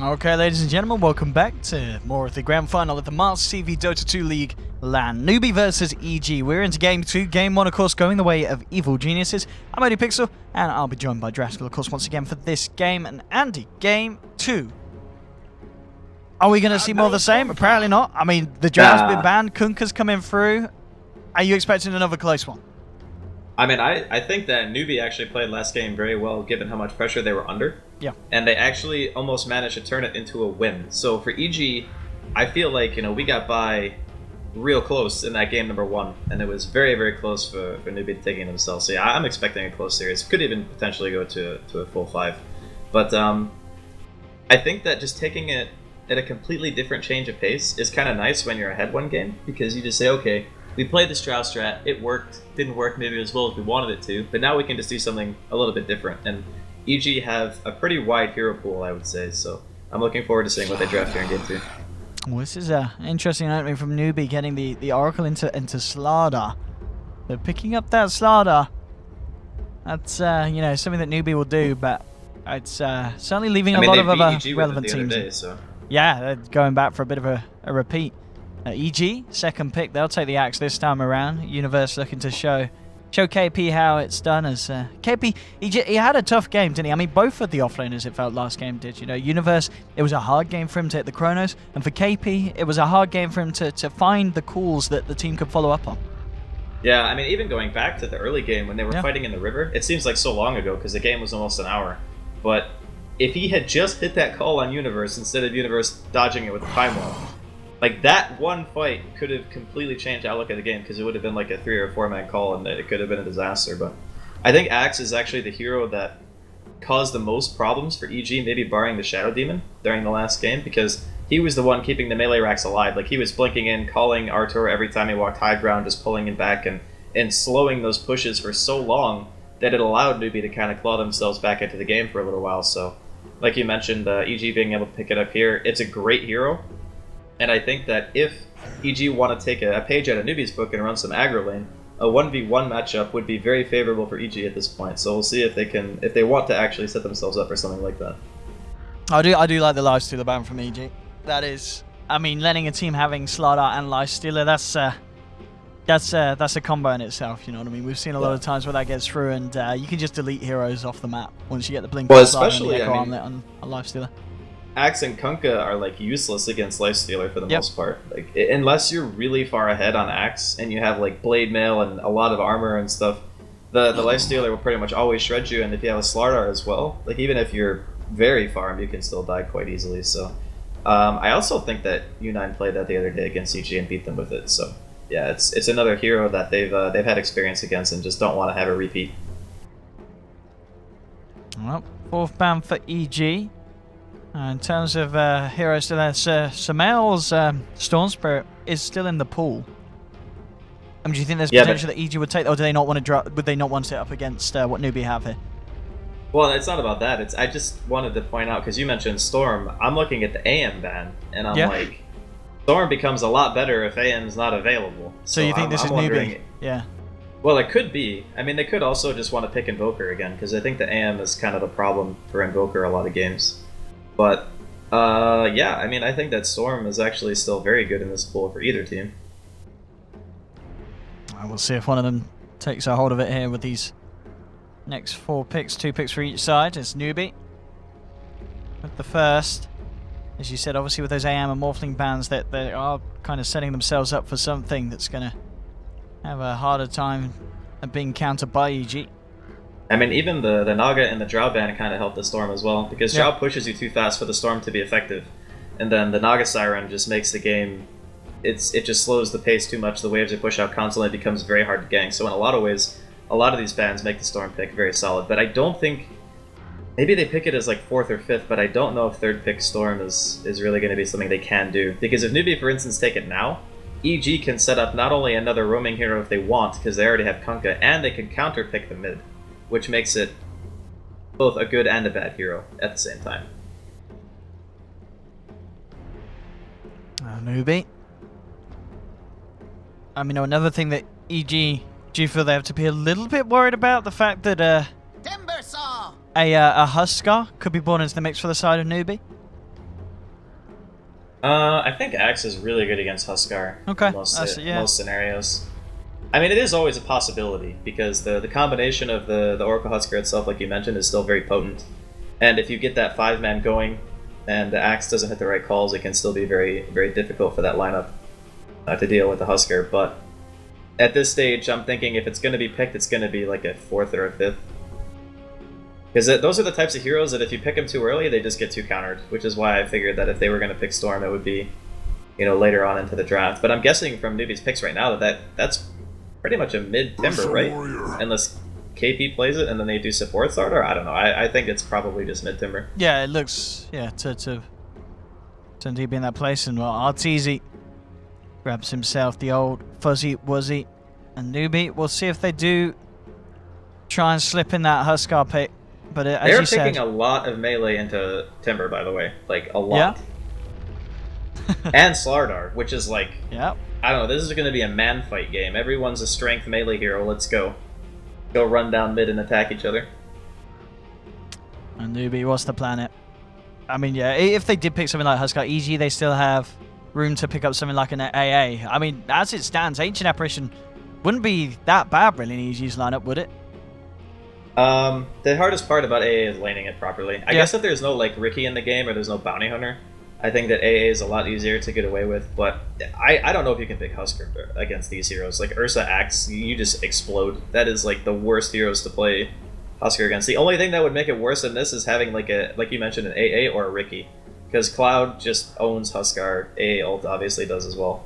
Okay, ladies and gentlemen, welcome back to more of the grand final of the Master TV Dota 2 League LAN. Newbie versus EG. We're into Game 2. Game 1, of course, going the way of Evil Geniuses. I'm ODPixel, and I'll be joined by Draskyl, of course, once again for this game. And Andy, Game 2. Are we going to see more of the same? Apparently not. I mean, the Drow's been banned. Kunkka's coming through. Are you expecting another close one? I mean, I think that Newbie actually played last game very well, given how much pressure they were under. Yeah. And they actually almost managed to turn it into a win. So for EG, I feel like, we got by real close in that game number 1. And it was very, very close for Newbie taking themselves. So yeah, I'm expecting a close series. Could even potentially go to a full 5. But I think that just taking it at a completely different change of pace is kind of nice when you're ahead one game. Because you just say, okay, we played the Drow strat, it worked, didn't work maybe as well as we wanted it to, but now we can just do something a little bit different. And EG have a pretty wide hero pool, I would say, so I'm looking forward to seeing what they draft here in Game 2. Well, this is an interesting opening from Newbie, getting the Oracle into Slardar. They're picking up that Slardar. That's, something that Newbie will do, but it's certainly leaving a lot of other relevant teams. Day, so. Yeah, they're going back for a bit of a repeat. EG, second pick, they'll take the axe this time around. Universe looking to show KP how it's done. As KP, he had a tough game, didn't he? I mean, both of the offlaners, it felt, last game did. Universe, it was a hard game for him to hit the Chronos, and for KP, it was a hard game for him to find the calls that the team could follow up on. Yeah, I mean, even going back to the early game when they were fighting in the river, it seems like so long ago because the game was almost an hour. But if he had just hit that call on Universe instead of Universe dodging it with the time wall, like, that one fight could have completely changed the outlook of the game because it would have been like a 3 or 4 man call and it could have been a disaster. But I think Axe is actually the hero that caused the most problems for EG, maybe barring the Shadow Demon during the last game, because he was the one keeping the melee racks alive. Like, he was blinking in, calling Artur every time he walked high ground, just pulling him back and slowing those pushes for so long that it allowed Newbie to kind of claw themselves back into the game for a little while. So, like you mentioned, EG being able to pick it up here, it's a great hero. And I think that if EG want to take a page out of Newbie's book and run some aggro lane, a 1v1 matchup would be very favorable for EG at this point. So we'll see if they want to actually set themselves up for something like that. I do like the lifestealer ban from EG. That is, I mean, letting a team having Slardar and lifestealer, that's a combo in itself. You know what I mean? We've seen a lot of times where that gets through, and you can just delete heroes off the map once you get the blink. Well, especially the Echo Armlet on a lifestealer. Axe and Kunkka are like useless against Lifestealer for the most part. Like, unless you're really far ahead on Axe and you have like blade mail and a lot of armor and stuff, the Lifestealer will pretty much always shred you. And if you have a Slardar as well, like even if you're very farm, you can still die quite easily. So I also think that U9 played that the other day against EG and beat them with it. So yeah, it's another hero that they've had experience against and just don't want to have a repeat. Well, 4th ban for EG. In terms of heroes to that, Samael's Storm Spirit is still in the pool. I mean, do you think there's potential that EG would take, or do they not want to drop? Would they not want to sit up against what Newbie have here? Well, it's not about that. I just wanted to point out because you mentioned Storm. I'm looking at the AM ban, and I'm like, Storm becomes a lot better if AM's not available. So you think this is Newbie? Yeah. Well, it could be. I mean, they could also just want to pick Invoker again because I think the AM is kind of the problem for Invoker a lot of games. But, yeah, I mean, I think that Storm is actually still very good in this pool for either team. We'll see if one of them takes a hold of it here with these next 4 picks, 2 picks for each side. It's Newbie with the first. As you said, obviously with those AM and Morphling bans, that they are kind of setting themselves up for something that's going to have a harder time at being countered by EG. I mean, even the Naga and the Drow ban kind of helped the Storm as well, because Drow pushes you too fast for the Storm to be effective, and then the Naga Siren just makes the game, it just slows the pace too much, the waves are pushed out constantly, it becomes very hard to gank, so in a lot of ways, a lot of these bans make the Storm pick very solid, but I don't think, maybe they pick it as like 4th or 5th, but I don't know if 3rd pick Storm is really going to be something they can do, because if Newbie, for instance, take it now, EG can set up not only another roaming hero if they want, because they already have Kunkka, and they can counter pick the mid, which makes it both a good and a bad hero at the same time. Newbie. I mean, another thing that EG, do you feel they have to be a little bit worried about? The fact that a Huskar could be born into the mix for the side of Newbie? I think Axe is really good against Huskar Okay, in most, yeah. most scenarios. I mean, it is always a possibility, because the combination of the Oracle Huskar itself, like you mentioned, is still very potent. And if you get that 5-man going, and the Axe doesn't hit the right calls, it can still be very, very difficult for that lineup to deal with the Huskar. But at this stage, I'm thinking if it's going to be picked, it's going to be like a 4th or a 5th. Because those are the types of heroes that if you pick them too early, they just get too countered, which is why I figured that if they were going to pick Storm, it would be, you know, later on into the draft. But I'm guessing from Newbie's picks right now that's pretty much a mid-timber, right? Unless KP plays it and then they do support starter? I don't know. I think it's probably just mid-timber. Yeah, it looks, yeah, to indeed be in that place. And well, Arteezy grabs himself the old Fuzzy Wuzzy and Newbie. We'll see if they do try and slip in that Huskar pick. But as They're you said, taking a lot of melee into Timber, by the way. Like, a lot. Yeah. And Slardar, which is like... Yeah. I don't know, this is going to be a man fight game. Everyone's a strength melee hero. Let's go. Go run down mid and attack each other. And Newbie, what's the planet? I mean, yeah, if they did pick something like Huskar EG, they still have room to pick up something like an AA. I mean, as it stands, Ancient Apparition wouldn't be that bad really in EG's lineup, would it? The hardest part about AA is laning it properly. I guess if there's no, like, Ricky in the game or there's no Bounty Hunter, I think that AA is a lot easier to get away with, but I don't know if you can pick Huskar against these heroes. Like, Ursa Axe, you just explode. That is, like, the worst heroes to play Huskar against. The only thing that would make it worse than this is having, like you mentioned, an AA or a Ricky. Because Cloud just owns Huskar. AA ult obviously does as well.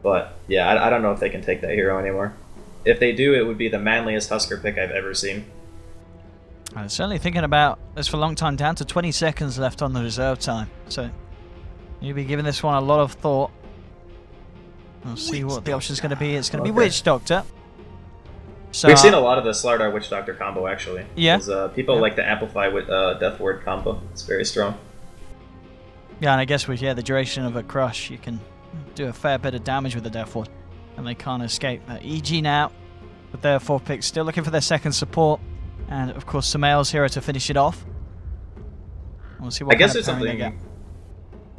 But, yeah, I don't know if they can take that hero anymore. If they do, it would be the manliest Huskar pick I've ever seen. I'm certainly thinking about this for a long time, down to 20 seconds left on the reserve time. So you'll be giving this one a lot of thought. We'll see what the option's going to be. It's going to be Witch Doctor. So, we've seen a lot of the Slardar Witch Doctor combo, actually. Yeah. People like to amplify with Death Ward combo. It's very strong. Yeah, and I guess with the duration of a crush, you can do a fair bit of damage with the Death Ward, and they can't escape. EG now, with their 4th pick, still looking for their 2nd support. And of course, Samael's here to finish it off. We'll see what I guess there's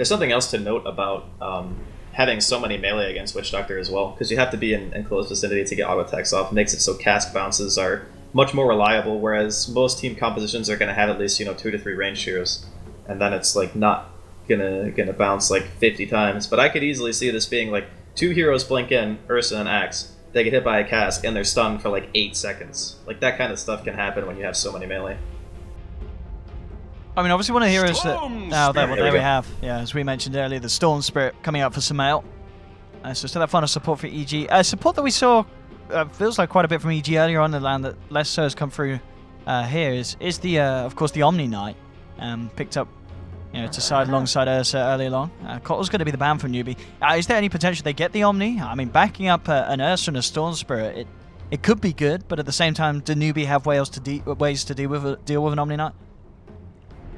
something else to note about having so many melee against Witch Doctor as well, because you have to be in close vicinity to get auto attacks off. It makes it so cast bounces are much more reliable, whereas most team compositions are going to have at least 2 to 3 range heroes, and then it's like not gonna bounce like 50 times. But I could easily see this being like 2 heroes blink in, Ursa and Axe. They get hit by a cask and they're stunned for like 8 seconds. Like, that kind of stuff can happen when you have so many melee. I mean, obviously one of the heroes that... Oh, there we have. Yeah, as we mentioned earlier, the Storm Spirit coming out for Samael. So still that final support for EG. Support that we saw feels like quite a bit from EG earlier on in the land that less so has come through here is the, of course, the Omni Knight. Picked up to side alongside Ursa earlier on. Kotl's going to be the ban from Newbie. Is there any potential they get the Omni? I mean, backing up an Ursa and a Storm Spirit, it could be good, but at the same time, do Newbie have ways to deal with an Omni Knight?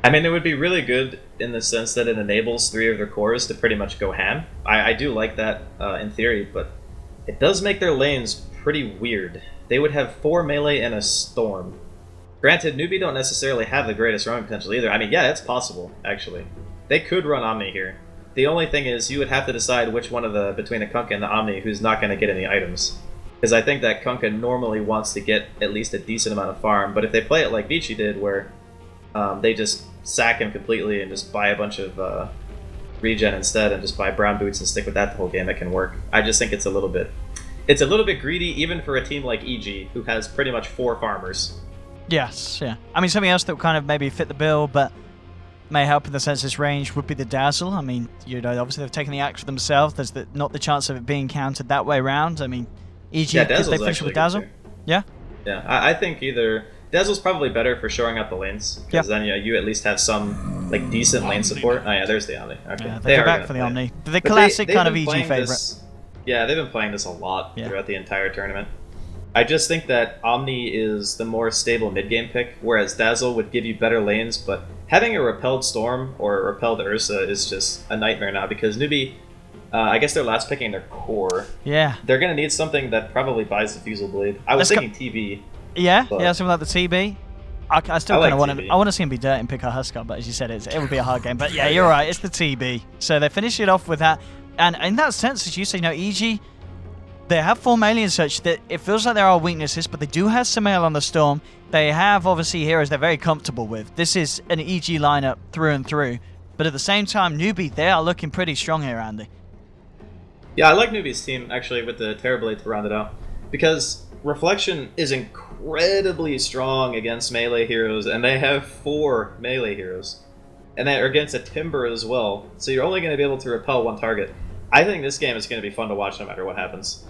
I mean, it would be really good in the sense that it enables 3 of their cores to pretty much go ham. I do like that in theory, but it does make their lanes pretty weird. They would have 4 melee and a Storm. Granted, Newbie don't necessarily have the greatest roaming potential either. I mean, yeah, it's possible, actually. They could run Omni here. The only thing is, you would have to decide which one of between the Kunkka and the Omni who's not going to get any items. Because I think that Kunkka normally wants to get at least a decent amount of farm, but if they play it like Vici did, where they just sack him completely and just buy a bunch of regen instead and just buy brown boots and stick with that the whole game, it can work. I just think it's a little bit greedy, even for a team like EG, who has pretty much 4 farmers. Yes, yeah. I mean, something else that would kind of maybe fit the bill, but may help in the sense this range would be the Dazzle. I mean, obviously they've taken the axe for themselves. There's not the chance of it being countered that way around. I mean, EG, could they finish with Dazzle? Yeah? Yeah, I think either... Dazzle's probably better for shoring out the lanes, because then you at least have some like decent lane support. Oh yeah, there's the Omni. Okay, yeah, they go back for the Omni. The classic kind of EG favorite. Yeah, they've been playing this a lot throughout the entire tournament. I just think that Omni is the more stable mid-game pick, whereas Dazzle would give you better lanes, but having a repelled Storm or a repelled Ursa is just a nightmare now, because Newbie, I guess they're last picking their core. Yeah. They're going to need something that probably buys the Fusel Blade. I was thinking TB. Yeah, something like the TB. I still kind of want TB. I want to see him be dirty and pick a Huskar, but as you said, it would be a hard game. But yeah, you're right. It's the TB. So they finish it off with that. And in that sense, as you say, EG, they have 4 melee and such that it feels like there are weaknesses, but they do have some melee on the Storm. They have, obviously, heroes they're very comfortable with. This is an EG lineup through and through. But at the same time, Newbie, they are looking pretty strong here, Andy. Yeah, I like Newbie's team, actually, with the Terrorblade to round it out. Because Reflection is incredibly strong against melee heroes, and they have 4 melee heroes. And they're against a Timber as well, so you're only going to be able to repel 1 target. I think this game is going to be fun to watch no matter what happens.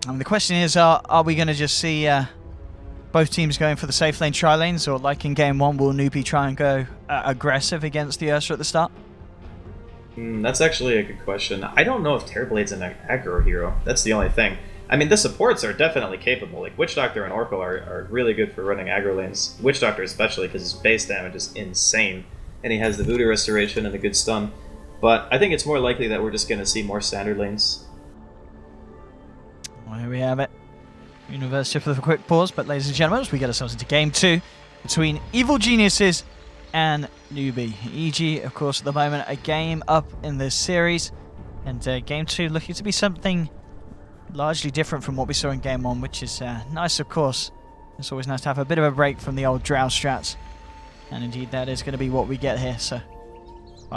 I mean, the question is, are we going to just see both teams going for the safe lane tri-lanes, or like in game 1, will Newbie try and go aggressive against the Ursa at the start? That's actually a good question. I don't know if Terrorblade's an aggro hero. That's the only thing. I mean, the supports are definitely capable. Like, Witch Doctor and Oracle are really good for running aggro lanes. Witch Doctor especially, because his base damage is insane. And he has the Voodoo Restoration and the good stun. But I think it's more likely that we're just going to see more standard lanes. Well, here we have it. University for a quick pause, but ladies and gentlemen, as we get ourselves into game 2 between Evil Geniuses and Newbie. EG, of course, at the moment, a game up in this series. And game 2 looking to be something largely different from what we saw in game 1, which is nice, of course. It's always nice to have a bit of a break from the old Drow strats. And indeed, that is going to be what we get here. So,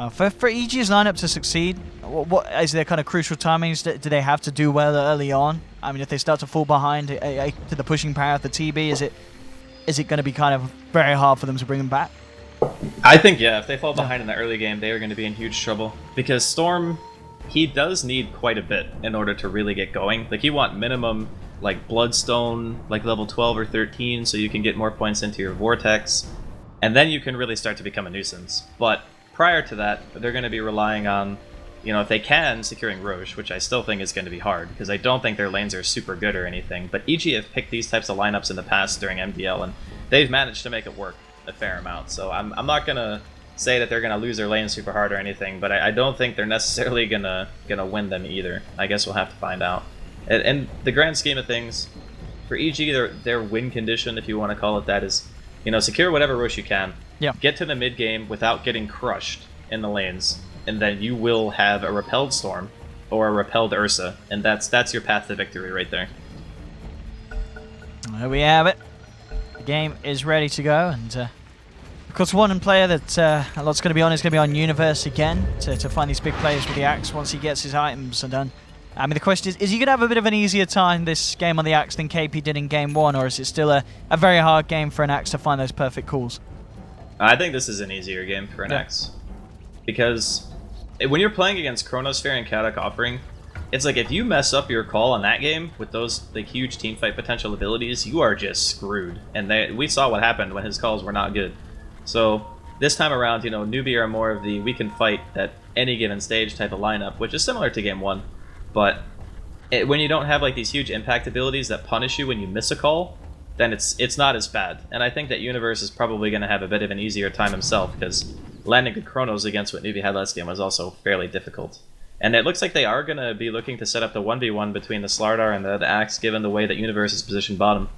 for EG's lineup to succeed, what is there kind of crucial timings? Do they have to do well early on? I mean, if they start to fall behind to the pushing power of the TB, is it going to be kind of very hard for them to bring them back? I think, yeah, if they fall behind in the early game, they are going to be in huge trouble. Because Storm, he does need quite a bit in order to really get going. Like, you want minimum, like, Bloodstone, like, level 12 or 13, so you can get more points into your Vortex. And then you can really start to become a nuisance. But prior to that, they're going to be relying on, if they can, securing Roche, which I still think is going to be hard, because I don't think their lanes are super good or anything. But EG have picked these types of lineups in the past during MDL, and they've managed to make it work a fair amount. So I'm not going to say that they're going to lose their lane super hard or anything, but I don't think they're necessarily gonna win them either. I guess we'll have to find out. And the grand scheme of things, for EG, their win condition, if you want to call it that, is, secure whatever Roche you can. Yeah. Get to the mid game without getting crushed in the lanes, and then you will have a repelled Storm or a repelled Ursa, and that's your path to victory right there. There we have it. The game is ready to go, and of course, one player that a lot's going to be on is going to be on Universe again to find these big players with the Axe once he gets his items done. I mean, the question is he going to have a bit of an easier time this game on the Axe than KP did in game 1, or is it still a very hard game for an Axe to find those perfect calls? I think this is an easier game for an Axe. Because when you're playing against Chronosphere and Chaotic Offering, it's like if you mess up your call in that game with those huge teamfight potential abilities, you are just screwed. And we saw what happened when his calls were not good. So this time around, Newbie are more of the we can fight at any given stage type of lineup, which is similar to game 1. But when you don't have these huge impact abilities that punish you when you miss a call, then it's not as bad. And I think that Universe is probably going to have a bit of an easier time himself, because landing good Chronos against what Newbie had last game was also fairly difficult. And it looks like they are going to be looking to set up the 1v1 between the Slardar and the Axe, given the way that Universe is positioned bottom.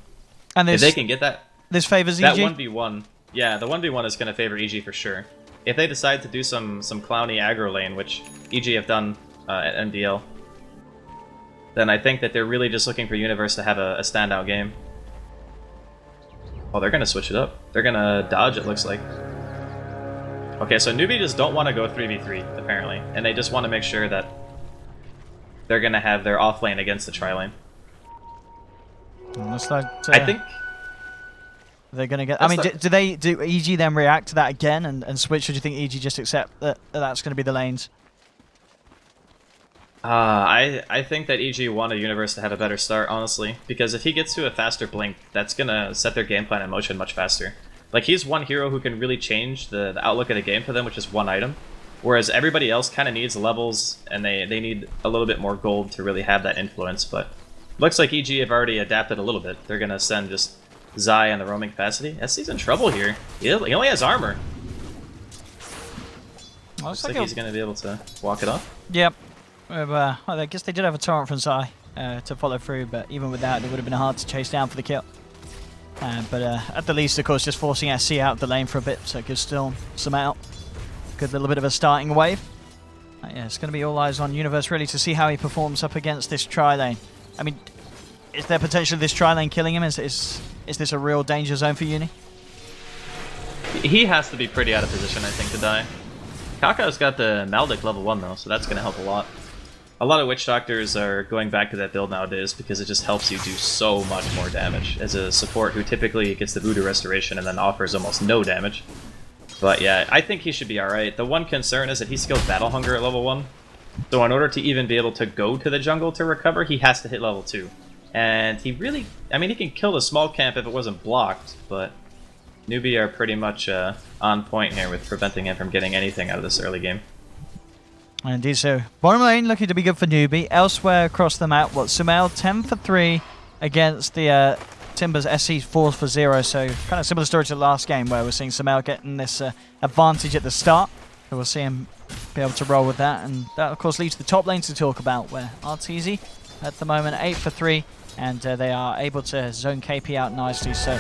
And if they can get that, this favors EG? That 1v1, yeah, the 1v1 is going to favor EG for sure. If they decide to do some clowny aggro lane, which EG have done at MDL, then I think that they're really just looking for Universe to have a standout game. Oh, they're going to switch it up. They're going to dodge, it looks like. Okay, so Newbie just don't want to go 3v3, apparently. And they just want to make sure that they're going to have their off lane against the tri-lane. Looks like, I think they're going to get... I mean, do EG then react to that again and switch, or do you think EG just accept that that's going to be the lanes? I think that EG wanted Universe to have a better start, honestly. Because if he gets to a faster blink, that's going to set their game plan in motion much faster. He's one hero who can really change the outlook of the game for them, which is one item. Whereas everybody else kind of needs levels, and they need a little bit more gold to really have that influence. But looks like EG have already adapted a little bit. They're going to send just Zai in the roaming capacity. SC's in trouble here. He only has armor. Well, looks like he's going to be able to walk it off. Yep. Well, I guess they did have a torrent from Zai to follow through, but even with that, it would have been hard to chase down for the kill. But at the least, of course, just forcing SC out of the lane for a bit, so it gives still some out. Good little bit of a starting wave. Yeah, it's going to be all eyes on Universe really to see how he performs up against this tri-lane. I mean, is there potential of this tri-lane killing him? Is this a real danger zone for Uni? He has to be pretty out of position, I think, to die. Kaka's got the Maldic level 1 though, so that's going to help a lot. A lot of Witch Doctors are going back to that build nowadays because it just helps you do so much more damage as a support who typically gets the Voodoo Restoration and then offers almost no damage. But yeah, I think he should be alright. The one concern is that he skills Battle Hunger at level 1. So in order to even be able to go to the jungle to recover, he has to hit level 2. And he really, I mean, he can kill the small camp if it wasn't blocked, but Newbie are pretty much on point here with preventing him from getting anything out of this early game. Indeed so. Bottom lane looking to be good for Newbie. Elsewhere across the map, Sumail 10 for 3 against the Timbers SC 4 for 0. So kind of similar story to the last game where we're seeing Sumail getting this advantage at the start. So we'll see him be able to roll with that. And that of course leads to the top lane to talk about where RTZ at the moment 8 for 3. And they are able to zone KP out nicely. So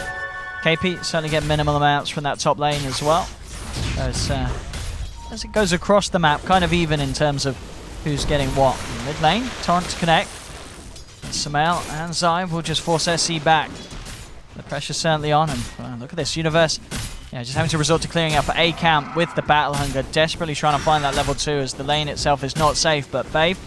KP certainly get minimal amounts from that top lane as well. As it goes across the map, kind of even in terms of who's getting what. Mid lane, Torrent to connect. Sumail and Zai will just force SC back. The pressure's certainly on, and look at this, Universe. Yeah, just having to resort to clearing up A camp with the Battle Hunger, desperately trying to find that level 2 as the lane itself is not safe, but Babe,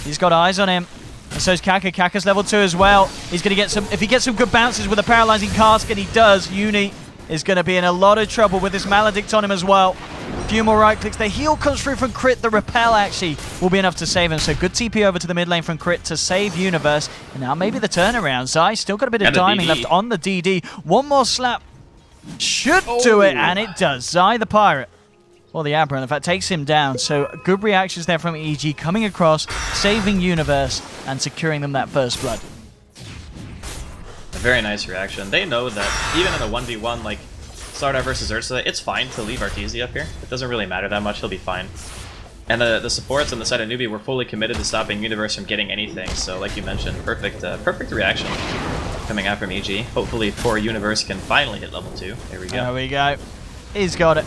he's got eyes on him. And so is Kaka. Kaka's level 2 as well. He's going to get some, if he gets some good bounces with a Paralyzing Cask, and he does, Uni is going to be in a lot of trouble with this Maledict on him as well. A few more right clicks. The heal comes through from Crit. The repel actually will be enough to save him. So good TP over to the mid lane from Crit to save Universe. And now maybe the turnaround. Zai still got a bit of timing left on the DD. One more slap should do it, and it does. Zai the Pirate, or the Aberrant, in fact, takes him down. So good reactions there from EG, coming across, saving Universe, and securing them that first blood. A very nice reaction. They know that even in a 1v1, like Slardar versus Ursa, it's fine to leave Arteezy up here. It doesn't really matter that much, he'll be fine. And the supports on the side of Newbie were fully committed to stopping Universe from getting anything, so like you mentioned, perfect reaction coming out from EG. Hopefully poor Universe can finally hit level 2. There we go. There we go. He's got it.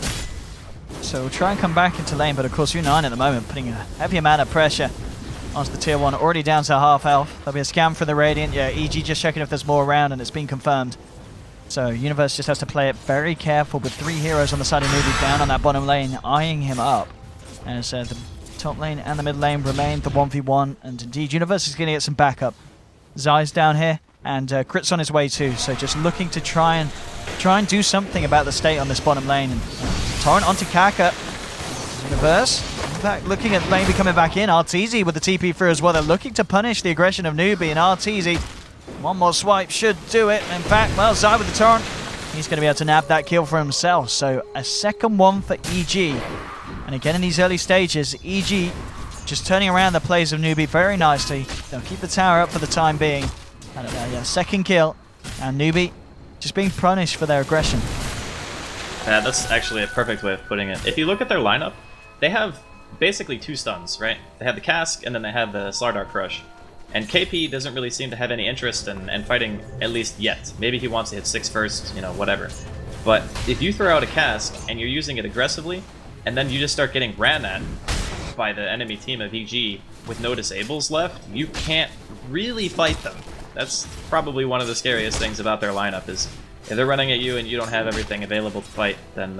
So we'll try and come back into lane, but of course U9 at the moment putting a heavy amount of pressure onto the tier 1, already down to half health. There'll be a scan for the Radiant. Yeah, EG just checking if there's more around, and it's been confirmed. So Universe just has to play it very careful with 3 heroes on the side of Newbie down on that bottom lane, eyeing him up. As the top lane and the mid lane remain the 1v1, and indeed Universe is going to get some backup. Zai's down here, and Crit's on his way too, so just looking to try and do something about the state on this bottom lane. And Torrent onto Kaka. Universe, in fact, looking at lane coming back in. Arteezy with the TP through as well. They're looking to punish the aggression of Newbie, and Arteezy, one more swipe should do it. In fact, well, Zai with the Torrent, he's going to be able to nab that kill for himself. So a second one for EG. And again in these early stages, EG just turning around the plays of Newbie very nicely. They'll keep the tower up for the time being. And yeah, second kill, and Newbie just being punished for their aggression. Yeah, that's actually a perfect way of putting it. If you look at their lineup, they have basically 2 stuns, right? They have the Cask, and then they have the Slardar Crush. And KP doesn't really seem to have any interest in fighting, at least yet. Maybe he wants to hit 6 first, you know, whatever. But if you throw out a Cask, and you're using it aggressively, and then you just start getting ran at by the enemy team of EG with no disables left, you can't really fight them. That's probably one of the scariest things about their lineup is if they're running at you and you don't have everything available to fight, then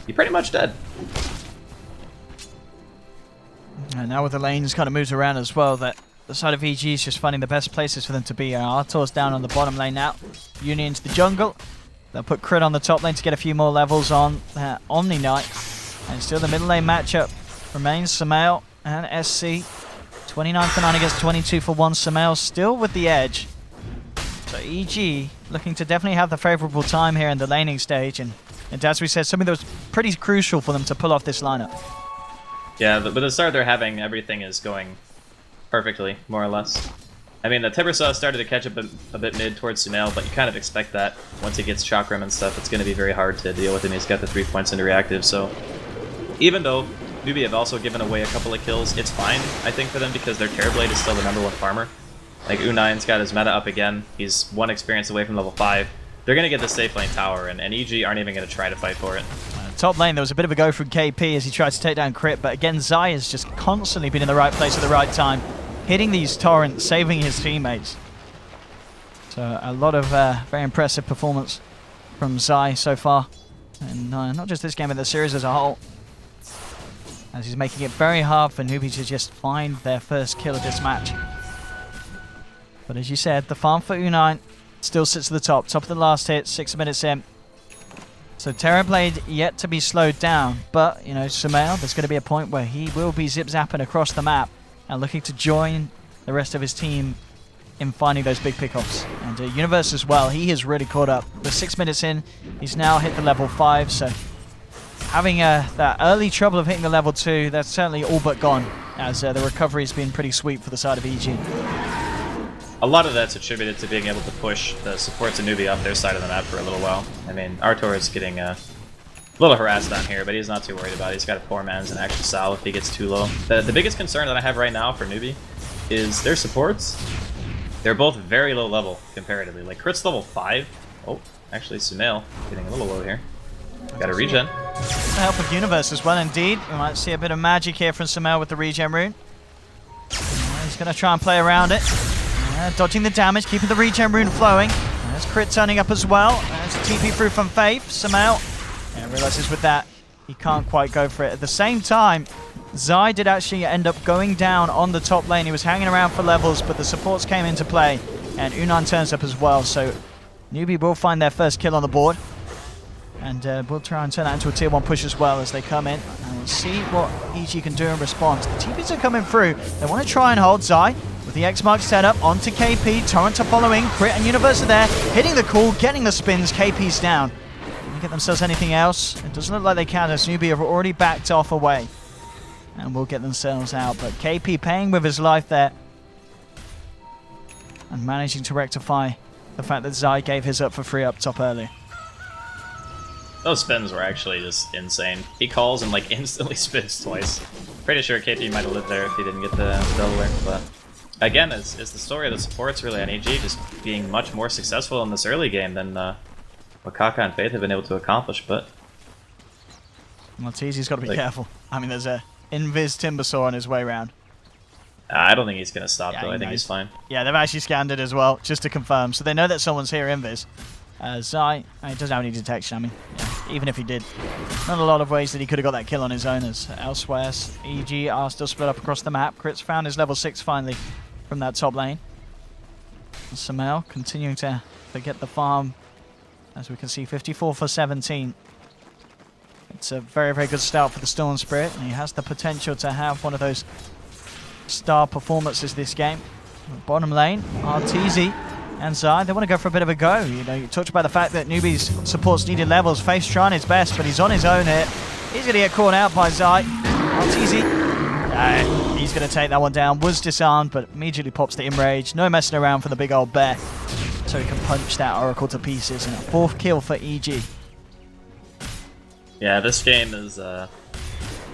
you're pretty much dead. And now with the lanes kind of moves around as well, that the side of EG is just finding the best places for them to be. Artor's down on the bottom lane now. Union's the jungle. They'll put Crit on the top lane to get a few more levels on Omni Knight. And still the middle lane matchup remains Sumail and SC. 29 for 9 against 22 for 1. Sumail still with the edge. So EG looking to definitely have the favourable time here in the laning stage. And as we said, something that was pretty crucial for them to pull off this lineup. Yeah, but the start they're having, everything is going perfectly, more or less. I mean, the Tibersaw started to catch up a bit mid towards Sumail, but you kind of expect that. Once he gets Chakram and stuff, it's going to be very hard to deal with him. He's got the 3 points into reactive, so even though Newbie have also given away a couple of kills, it's fine, I think, for them, because their Terrorblade is still the #1 farmer. Like, U9's got his meta up again. He's 1 experience away from level 5. they're going to get the safe lane tower, and EG aren't even going to try to fight for it. Top lane, there was a bit of a go from KP as he tried to take down Crit, but again, Zai has just constantly been in the right place at the right time, hitting these torrents, saving his teammates. So a lot of very impressive performance from Zai so far, and not just this game, but the series as a whole, as he's making it very hard for Newbie to just find their first kill of this match. But as you said, the farm for U9 still sits at the top of the last hit, 6 minutes in. So Terrorblade yet to be slowed down, but, you know, Sumail, there's going to be a point where he will be zip-zapping across the map and looking to join the rest of his team in finding those big pickups. And Universe as well, he has really caught up. We're 6 minutes in, he's now hit the level 5, so having that early trouble of hitting the level 2, that's certainly all but gone, as the recovery has been pretty sweet for the side of EG. A lot of that's attributed to being able to push the supports of Newbie off their side of the map for a little while. I mean, Artur is getting a little harassed down here, but he's not too worried about it. He's got a 4-man's and actual Sal if he gets too low. The biggest concern that I have right now for Newbie is their supports. They're both very low level comparatively. Like, Crit's level 5. Oh, actually, Sumail getting a little low here. Got a regen. The help of Universe as well, indeed. We might see a bit of magic here from Sumail with the regen rune. He's going to try and play around it. Dodging the damage, keeping the regen rune flowing. There's Crit turning up as well. There's a TP through from Faith. Sumail realizes with that he can't quite go for it. At the same time, Zai did actually end up going down on the top lane. He was hanging around for levels, but the supports came into play. And Unan turns up as well. So Newbie will find their first kill on the board. And we'll try and turn that into a tier 1 push as well as they come in. And we'll see what EG can do in response. The TPs are coming through. They want to try and hold Zai. With the X-Mark set up onto KP, Torrent are following, Crit and Universe are there, hitting the call, getting the spins, KP's down. Can they get themselves anything else? It doesn't look like they can, as Newbie have already backed off away. And will get themselves out, but KP paying with his life there. And managing to rectify the fact that Zai gave his up for free up top early. Those spins were actually just insane. He calls and like instantly spins twice. Pretty sure KP might have lived there if he didn't get the double, but... Again, it's the story of the supports really on EG just being much more successful in this early game than what Kaka and Faith have been able to accomplish, but... Well, Teasy's got to be careful. I mean, there's a Invis Timbersaw on his way round. I don't think he's going to stop, though. I think he's fine. Yeah, they've actually scanned it as well, just to confirm. So they know that someone's here, Invis. Zai, he doesn't have any detection. I mean, yeah, even if he did, not a lot of ways that he could have got that kill on his own, as elsewhere, EG are still split up across the map. Crit's found his level 6 finally from that top lane. Sumail continuing to get the farm, as we can see, 54 for 17. It's a very, very good start for the Storm Spirit, and he has the potential to have one of those star performances this game. Bottom lane, RTZ and Zai, they want to go for a bit of a go. You know, you talked about the fact that Newbie's supports needed levels. Faith's trying his best, but he's on his own here. He's going to get caught out by Zai. RTZ, he's going to take that one down. Was disarmed, but immediately pops the Enrage. No messing around for the big old bear. So he can punch that Oracle to pieces. And a 4th kill for EG. Yeah, this game is...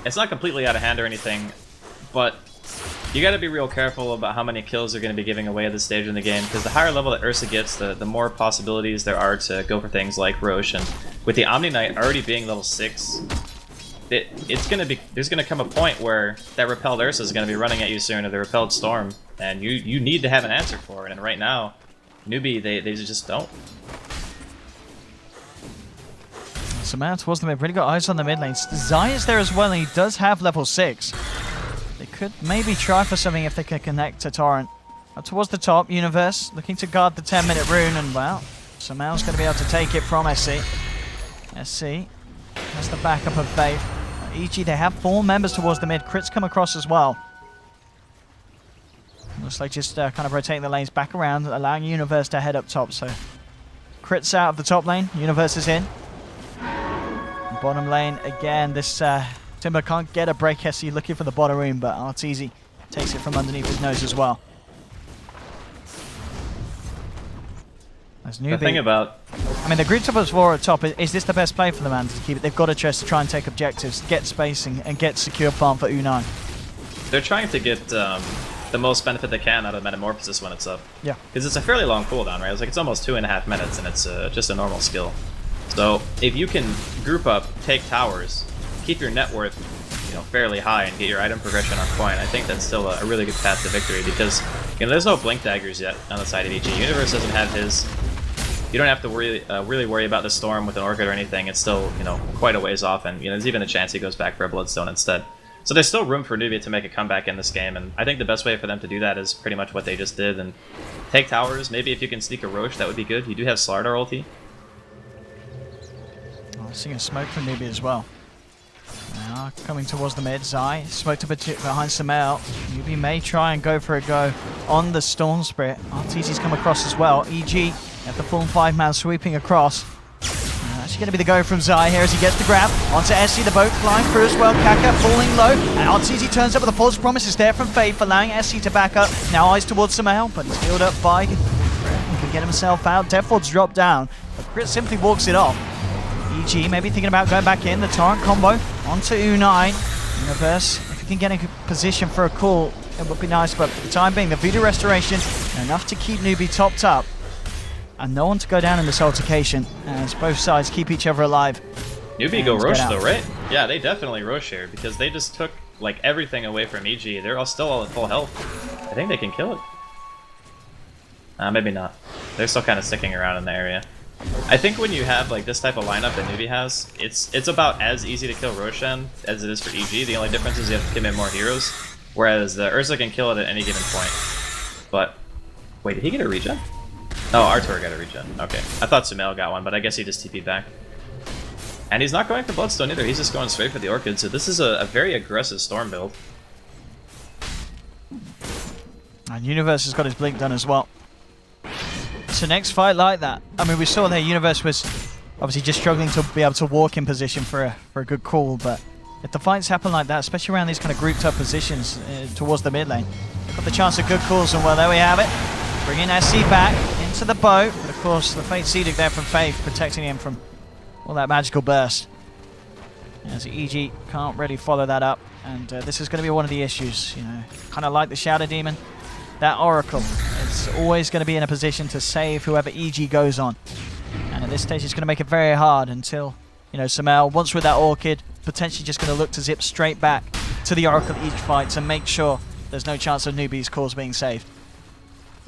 it's not completely out of hand or anything, but you got to be real careful about how many kills you're going to be giving away at this stage in the game, because the higher level that Ursa gets, the more possibilities there are to go for things like Roche. And with the Omni Knight already being level 6, it's going to be... There's going to come a point where that repelled Ursa is going to be running at you soon, or the repelled Storm, and you need to have an answer for it. And right now, Newbie, they just don't. Sumail towards the mid, really got eyes on the mid lane. Zai is there as well, and he does have level 6. They could maybe try for something if they can connect to Torrent. Up towards the top, Universe looking to guard the 10-minute rune, and well, Sumail's going to be able to take it from SC. SC has the backup of Faith. EG, they have 4 members towards the mid. Crit's come across as well. Looks like just kind of rotating the lanes back around, allowing Universe to head up top. So Crit's out of the top lane, Universe is in. Bottom lane, again, this Timber can't get a break. SC looking for the bottom room, but RTZ takes it from underneath his nose as well. As Newbie, the thing about... I mean, the group top of 4 at top, is this the best play for the man to keep it? They've got a chest to try and take objectives, get spacing, and get secure farm for U9. They're trying to get the most benefit they can out of Metamorphosis when it's up. Yeah. Because it's a fairly long cooldown, right? It's like it's almost 2.5 minutes, and it's just a normal skill. So if you can group up, take towers, keep your net worth, you know, fairly high, and get your item progression on point, I think that's still a really good path to victory. Because you know, there's no blink daggers yet on the side of EG. Universe doesn't have his. You don't have to really worry about the storm with an Orchid or anything. It's still, you know, quite a ways off, and you know, there's even a chance he goes back for a Bloodstone instead. So there's still room for Newbie to make a comeback in this game, and I think the best way for them to do that is pretty much what they just did, and take towers. Maybe if you can sneak a Roche, that would be good. You do have Slardar ulti. Oh, seeing a smoke from Newbie as well. Now coming towards the mid, Zai smoked a bit behind Sumail. Newbie may try and go for a go on the Storm Spirit. RTZ's come across as well. EG at the full 5-man sweeping across. Actually going to be the go from Zai here as he gets the grab onto SC, the boat flying through as well. Kaka falling low, and RTZ turns up with a false promises there from Faith, allowing SC to back up. Now eyes towards Sumail, but he's healed up by Crit. He can get himself out. Deford's dropped down, but Crit simply walks it off. EG maybe thinking about going back in. The Torrent combo onto U9. Universe, if he can get in position for a call, it would be nice, but for the time being, the Voodoo Restoration, enough to keep Newbie topped up. And no one to go down in this altercation, as both sides keep each other alive. Newbie go Roche though, right? Yeah, they definitely Roche here, because they just took like everything away from EG. They're all still all at full health. I think they can kill it. Maybe not. They're still kind of sticking around in the area. I think when you have like this type of lineup that Newbie has, it's about as easy to kill Roshan as it is for EG. The only difference is you have to commit more heroes, whereas the Ursa can kill it at any given point. But wait, did he get a regen? Oh, Artur got a regen. Okay. I thought Sumail got one, but I guess he just TP'd back. And he's not going for Bloodstone either, he's just going straight for the Orchid, so this is a very aggressive Storm build. And Universe has got his blink done as well. So next fight like that. I mean, we saw there Universe was obviously just struggling to be able to walk in position for a good call, but if the fights happen like that, especially around these kind of grouped up positions towards the mid lane, they've got the chance of good calls, and well, there we have it. Bringing SC back into the boat, but of course the Fate Seedic there from Faith protecting him from all that magical burst. As EG can't really follow that up, and this is going to be one of the issues, you know, kind of like the Shadow Demon. That Oracle is always going to be in a position to save whoever EG goes on, and at this stage it's going to make it very hard until, you know, Sumail, once with that Orchid, potentially just going to look to zip straight back to the Oracle each fight to make sure there's no chance of Newbie's cause being saved.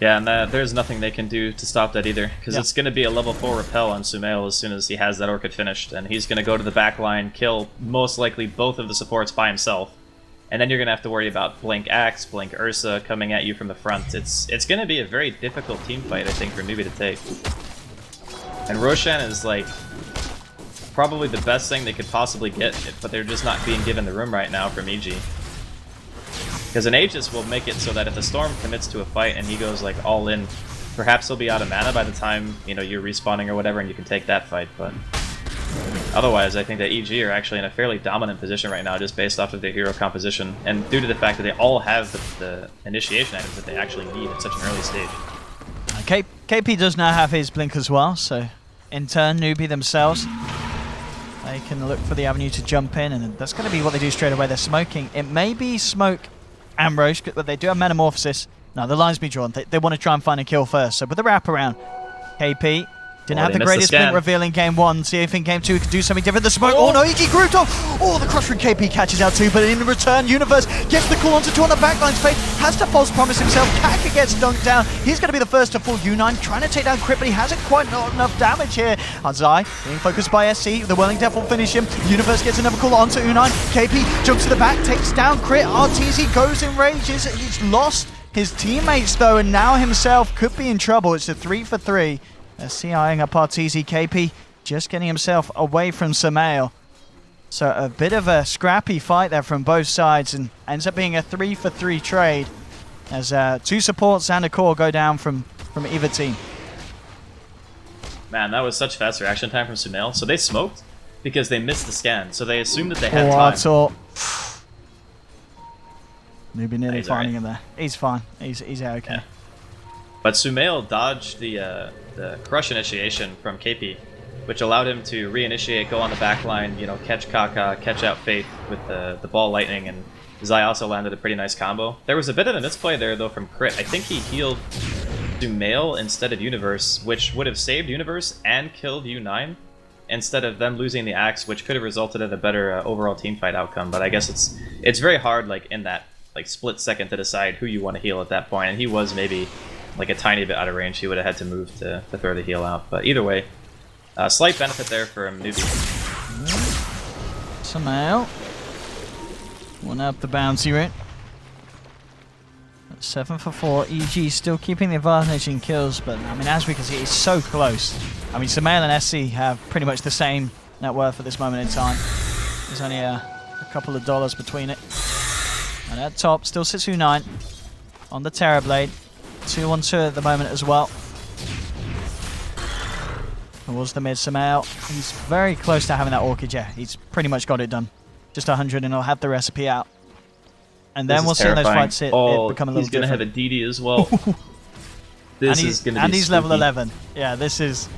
Yeah, and there's nothing they can do to stop that either, because it's going to be a level 4 repel on Sumail as soon as he has that Orchid finished, and he's going to go to the back line, kill most likely both of the supports by himself, and then you're going to have to worry about Blink Axe, Blink Ursa coming at you from the front. It's going to be a very difficult team fight, I think, for Newbie to take. And Roshan is like probably the best thing they could possibly get, but they're just not being given the room right now from EG. Because an Aegis will make it so that if the Storm commits to a fight and he goes like all in, perhaps he'll be out of mana by the time, you know, you're respawning or whatever and you can take that fight, but otherwise I think that EG are actually in a fairly dominant position right now just based off of their hero composition and due to the fact that they all have the initiation items that they actually need at such an early stage. KP does now have his blink as well, so in turn Newbie themselves, they can look for the avenue to jump in, and that's going to be what they do straight away. They're smoking. It may be smoke and Roche, but they do have Metamorphosis. No, the line's be drawn. They want to try and find a kill first. So with the wraparound, KP didn't have the greatest blink reveal in game 1. See if in game 2 he could do something different. The smoke. Oh no, EG grouped off. Oh, the crush from KP catches out too, but in return, Universe gets the call onto two on the backline's Fate. Has to false promise himself. Kaka gets dunked down. He's going to be the first to fall. U9 trying to take down Crit, but he hasn't quite got enough damage here. Zai being focused by SC. The Whirling Death will finish him. Universe gets another call onto U9. KP jumps to the back, takes down Crit. RTZ goes in rages. He's lost his teammates though, and now himself could be in trouble. It's a 3 for 3. SC eyeing up RTZ. KP just getting himself away from Sumail. So a bit of a scrappy fight there from both sides, and ends up being a 3 for 3 trade as 2 supports and a core go down from either team. Man, that was such fast reaction time from Sumail. So they smoked because they missed the scan, so they assumed that they had time. Newbie nearly finding him there. He's fine. He's okay. Yeah. But Sumail dodged the crush initiation from KP, which allowed him to reinitiate, go on the back line, you know, catch Kaka, catch out Faith with the ball lightning, and Zai also landed a pretty nice combo. There was a bit of a misplay there, though, from Crit. I think he healed Sumail instead of Universe, which would have saved Universe and killed U9, instead of them losing the Axe, which could have resulted in a better overall teamfight outcome. But I guess it's very hard, like, in that split second to decide who you want to heal at that point, and he was maybe like a tiny bit out of range. He would have had to move to throw the heal out. But either way, slight benefit there from Newbie. Somehow, one up the bouncy rate. 7 for 4. EG still keeping the advantage in kills, but I mean, as we can see, it's so close. I mean, Sumail and SC have pretty much the same net worth at this moment in time. There's only a couple of dollars between it. And at top, still sits U9 on the Terrorblade. 2-1-2 at the moment as well. Towards the mid, Sumail. He's very close to having that Orchid, yeah. He's pretty much got it done. Just 100 and he'll have the recipe out. And then we'll see in those fights it become a little different. He's going to have a DD as well. This is going to be And he's spooky. level 11. Yeah, this is...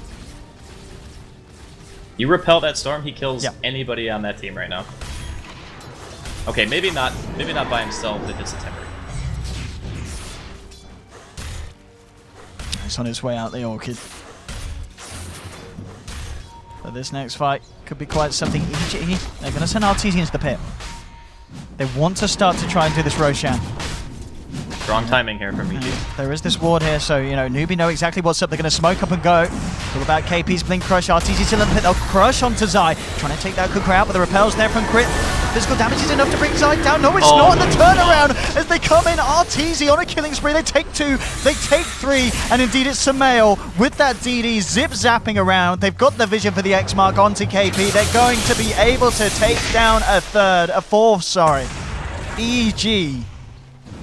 You repel that storm, he kills anybody on that team right now. Okay, maybe not by himself if it's a temper. He's on his way out the Orchid. But this next fight could be quite something. EG, they're going to send RTZ into the pit. They want to start to try and do this Roshan. Strong timing here from EG. There is this ward here, so, you know, Newbie know exactly what's up. They're going to smoke up and go. All about KP's Blink Crush. RTZ still in the pit. They'll crush onto Zai. Trying to take that Kuka out, but the repels there from Crit. Physical damage is enough to bring Zai down. No, it's not. And the turnaround as they come in. RTZ on a killing spree. They take 2. They take 3. And indeed, it's Sumail with that DD zip-zapping around. They've got the vision for the X mark onto KP. They're going to be able to take down a fourth, sorry. EG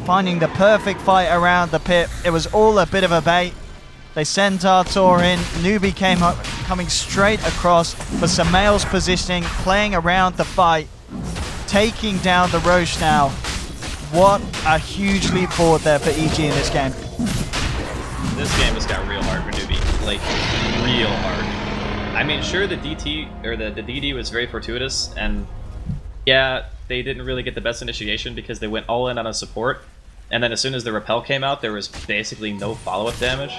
finding the perfect fight around the pit. It was all a bit of a bait. They sent Artur in. Newbie came up, coming straight across for Sumail's positioning, playing around the fight, taking down the Roche now. What a huge leap forward there for EG in this game. This game has got real hard for Newbie. Like, real hard. I mean, sure, the DT, or the DD was very fortuitous, and yeah, they didn't really get the best initiation because they went all in on a support, and then as soon as the repel came out, there was basically no follow-up damage.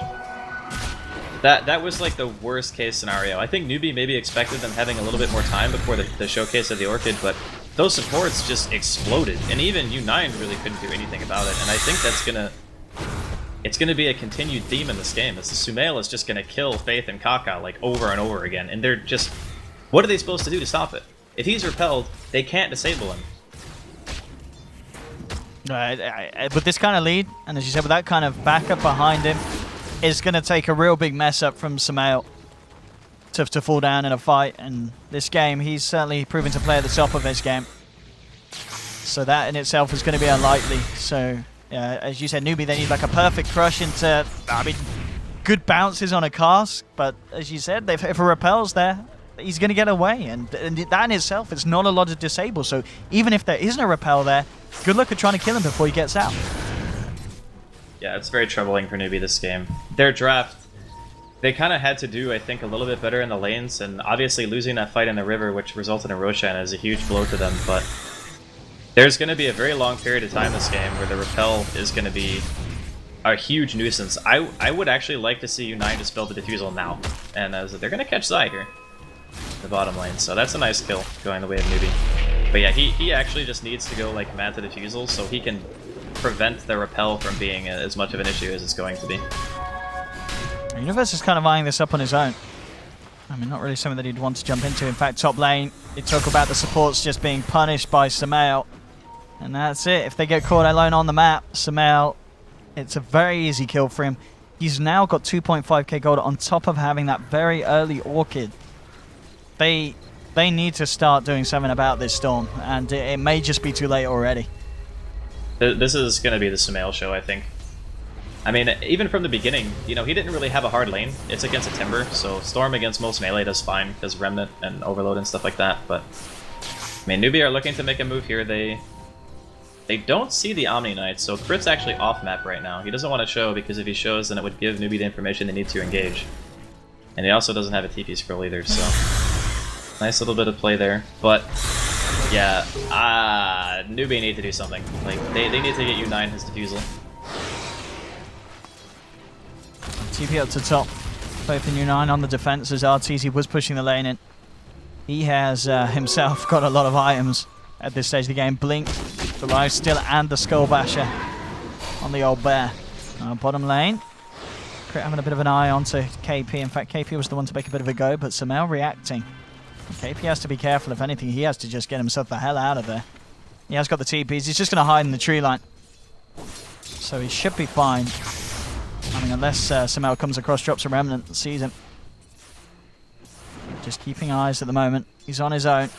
That was like the worst case scenario. I think Newbie maybe expected them having a little bit more time before the showcase of the Orchid, but those supports just exploded, and even U9 really couldn't do anything about it, and I think it's gonna be a continued theme in this game. It's the Sumail is just gonna kill Faith and Kaka like over and over again, and they're just, what are they supposed to do to stop it? If he's repelled, they can't disable him. With this kind of lead, and as you said, with that kind of backup behind him, it's going to take a real big mess up from Sumail to fall down in a fight. And this game, he's certainly proven to play at the top of his game. So that in itself is going to be unlikely. So, as you said, Newbie, they need like a perfect crush into, I mean, good bounces on a cast. But as you said, if a repel's there, he's going to get away, and that in itself is not a lot to disable. So even if there isn't a repel there, good luck at trying to kill him before he gets out. Yeah, it's very troubling for Newbie this game. Their draft, they kind of had to do, I think, a little bit better in the lanes, and obviously losing that fight in the river, which resulted in Roshan, is a huge blow to them, but there's going to be a very long period of time this game where the repel is going to be a huge nuisance. I would actually like to see U9 dispel the defusal now, and they're going to catch Zai here. The bottom lane, so that's a nice kill going the way of Newbie. But yeah, he actually just needs to go like mad to defusal so he can prevent the repel from being as much of an issue as it's going to be. Universe is kind of eyeing this up on his own. I mean, not really something that he'd want to jump into. In fact, top lane, he talk about the supports just being punished by Sumail, and that's it. If they get caught alone on the map, Sumail, it's a very easy kill for him. He's now got 2.5k gold on top of having that very early Orchid. They need to start doing something about this storm, and it may just be too late already. This is going to be the Sumail show, I think. I mean, even from the beginning, you know, he didn't really have a hard lane. It's against a Timber, so Storm against most melee does fine, because Remnant and Overload and stuff like that, but I mean, Newbie are looking to make a move here. They don't see the Omni Knight, so Crit's actually off map right now. He doesn't want to show, because if he shows, then it would give Newbie the information they need to engage. And he also doesn't have a TP scroll either, so nice little bit of play there. But Yeah, Newbie need to do something. Like, they need to get U9 his defusal. TP up to top. Both in U9 on the defense as RTZ was pushing the lane in. He has himself got a lot of items at this stage of the game. Blink, the Lifesteal, and the Skull Basher on the old bear. Bottom lane. Crit having a bit of an eye onto KP. In fact, KP was the one to make a bit of a go, but Sumail reacting. KP has to be careful. If anything, he has to just get himself the hell out of there. He has got the TPs. He's just going to hide in the tree line. So he should be fine. I mean, unless Sumail comes across, drops a remnant, and sees him. Just keeping eyes at the moment. He's on his own.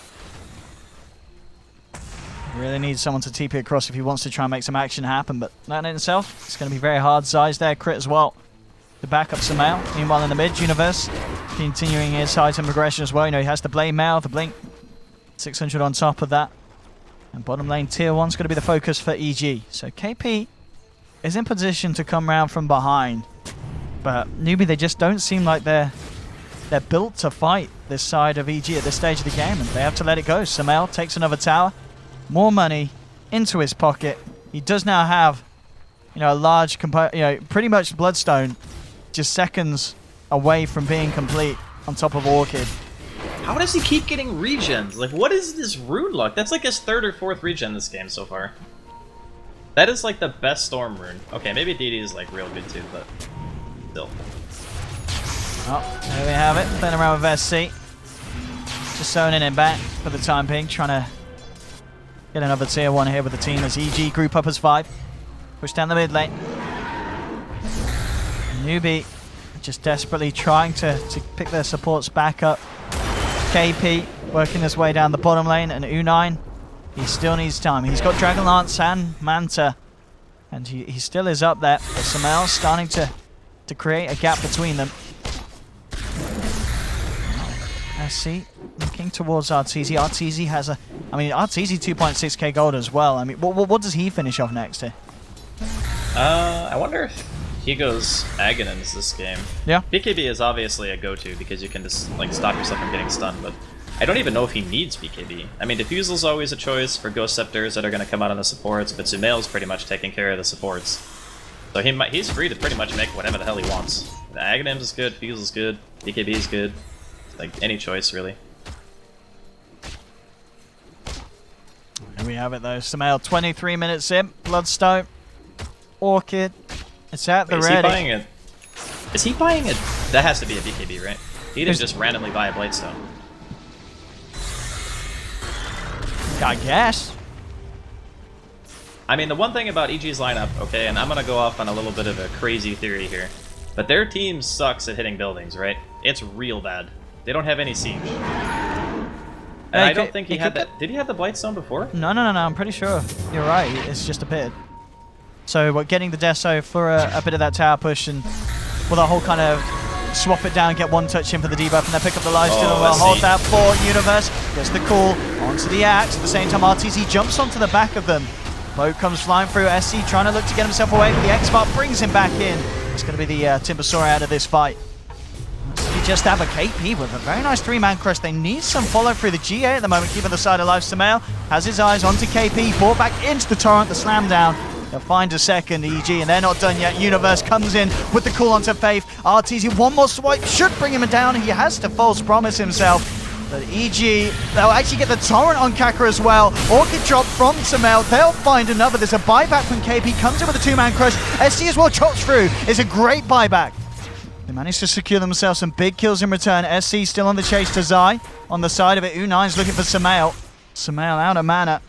Really needs someone to TP across if he wants to try and make some action happen, but that in itself, it's going to be very hard size there. Crit as well. The backup Sumail. Meanwhile in the mid, Universe continuing his item progression as well. You know, he has the Blade Mail, the Blink. 600 on top of that. And bottom lane tier 1's going to be the focus for EG. So KP is in position to come round from behind. But Newbie, they just don't seem like they're built to fight this side of EG at this stage of the game, and they have to let it go. Sumail takes another tower. More money into his pocket. He does now have, you know, a large pretty much Bloodstone just seconds away from being complete on top of Orchid. How does he keep getting regens? Like, what is this rune luck? That's like his 3rd or 4th regen this game so far. That is like the best Storm rune. Okay, maybe DD is like real good too, but still. Oh, there we have it. Playing around with SC. Just zoning in back for the time being, trying to get another tier 1 here with the team as EG group up as 5. Push down the mid lane. Newbie just desperately trying to pick their supports back up. KP working his way down the bottom lane, and U9, he still needs time. He's got Dragon Lance and Manta, and he still is up there. But Sumail starting to create a gap between them. SC looking towards RTZ. RTZ has RTZ 2.6k gold as well. I mean, what does he finish off next here? I wonder if he goes Aghanim's this game. Yeah. BKB is obviously a go-to because you can just like stop yourself from getting stunned, but I don't even know if he needs BKB. I mean, Diffusal's always a choice for Ghost Scepters that are going to come out on the supports, but Sumail's pretty much taking care of the supports. So he's free to pretty much make whatever the hell he wants. Aghanim's is good, Diffusal's good, BKB is good. Like, any choice, really. Here we have it, though. Sumail, 23 minutes in. Bloodstone. Orchid. It's at the ready. Is he buying it? That has to be a BKB, right? He didn't just randomly buy a Bladestone. I guess. I mean, the one thing about EG's lineup, okay, and I'm going to go off on a little bit of a crazy theory here, but their team sucks at hitting buildings, right? It's real bad. They don't have any siege. And I don't think he had that. Did he have the Blightstone before? No. I'm pretty sure. You're right. It's just a bit. So we're getting the Deso for a bit of that tower push, and well, the whole kind of swap it down, get one touch in for the debuff, and then pick up the lifesteal, and we'll hold that for Universe. Gets the call onto the axe. At the same time, RTZ jumps onto the back of them. Boat comes flying through. SC trying to look to get himself away, but the X-Spark brings him back in. It's going to be the Timbersaur out of this fight. You just have a KP with a very nice 3-man crush. They need some follow through. The GA at the moment, keeping the side alive. Sumail has his eyes onto KP. Ball back into the torrent, the slam down. They'll find a second, EG, and they're not done yet. Universe comes in with the call onto Faith. RTZ, one more swipe should bring him down. He has to false promise himself. But EG, they'll actually get the torrent on Kaka as well. Orchid drop from Sumail. They'll find another. There's a buyback from KP. Comes in with a 2-man crush. SC as well chops through. It's a great buyback. They managed to secure themselves some big kills in return. SC still on the chase to Zai. On the side of it, U9's looking for Sumail. Sumail out of mana.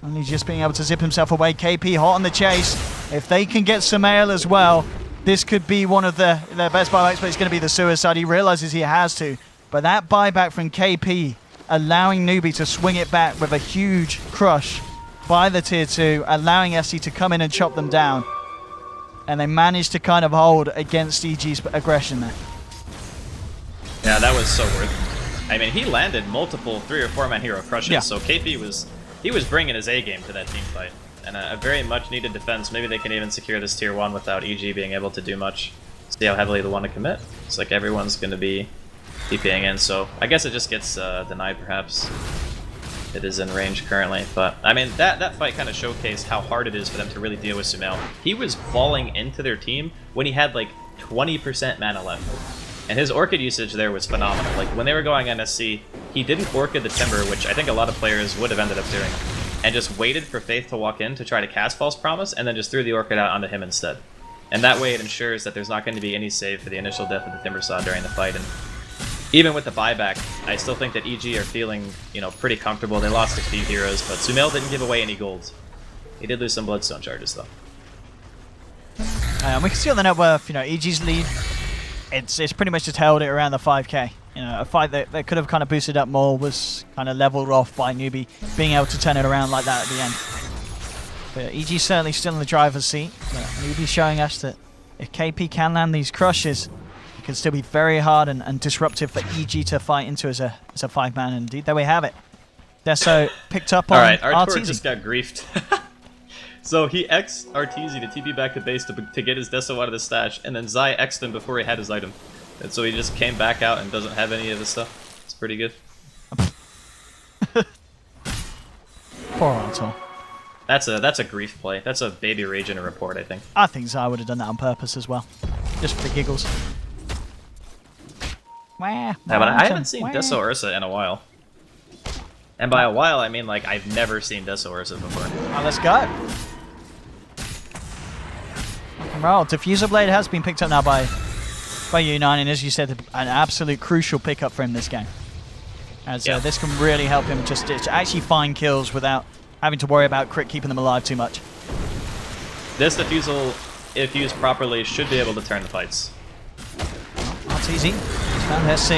Only just being able to zip himself away. KP hot on the chase. If they can get Sumail as well, this could be one of their best buybacks, but it's going to be the suicide. He realizes he has to. But that buyback from KP, allowing Newbie to swing it back with a huge crush by the tier 2, allowing SC to come in and chop them down. And they managed to kind of hold against EG's aggression there. Yeah, that was so worth it. I mean, he landed multiple 3 or 4-man hero crushes, yeah. So KP was bringing his A game to that team fight. And a very much needed defense. Maybe they can even secure this tier 1 without EG being able to do much. See how heavily they want to commit. It's like everyone's going to be TPing in, so I guess it just gets denied perhaps. it is in range currently. But I mean, that fight kind of showcased how hard it is for them to really deal with Sumail. He was falling into their team when he had like 20% mana left. And his Orchid usage there was phenomenal. Like, when they were going on SC, he didn't Orchid the Timber, which I think a lot of players would have ended up doing, and just waited for Faith to walk in to try to cast False Promise, and then just threw the Orchid out onto him instead. And that way it ensures that there's not going to be any save for the initial death of the Timbersaw during the fight. And even with the buyback, I still think that EG are feeling, you know, pretty comfortable. They lost a few heroes, but Sumail didn't give away any golds. He did lose some Bloodstone charges, though. We can see on the net worth, you know, EG's lead, it's pretty much just held it around the 5k. You know, a fight that could have kind of boosted up more was kind of leveled off by Newbie being able to turn it around like that at the end. But EG certainly still in the driver's seat. But Newbie showing us that if KP can land these crushes, it can still be very hard and disruptive for EG to fight into as a 5-man. Indeed, there we have it. Deso picked up on Alright, Artur Arteezy. just got griefed. So he X'd Arteezy to TP back to base to get his Deso out of the stash, and then Zai X'd him before he had his item. And so he just came back out and doesn't have any of his stuff. It's pretty good. Poor Artur. That's a grief play. That's a baby rage in a report, I think. I think Zai would have done that on purpose as well. Just for the giggles. Yeah, but I haven't seen Deso Ursa in a while. And by a while, I mean, like, I've never seen Deso Ursa before. Oh, let's go. Well, Diffuser Blade has been picked up now by U9, and as you said, an absolute crucial pickup for him this game. As this can really help him just actually find kills without having to worry about crit keeping them alive too much. This Diffusal, if used properly, should be able to turn the fights. Arteezy, he's found SC.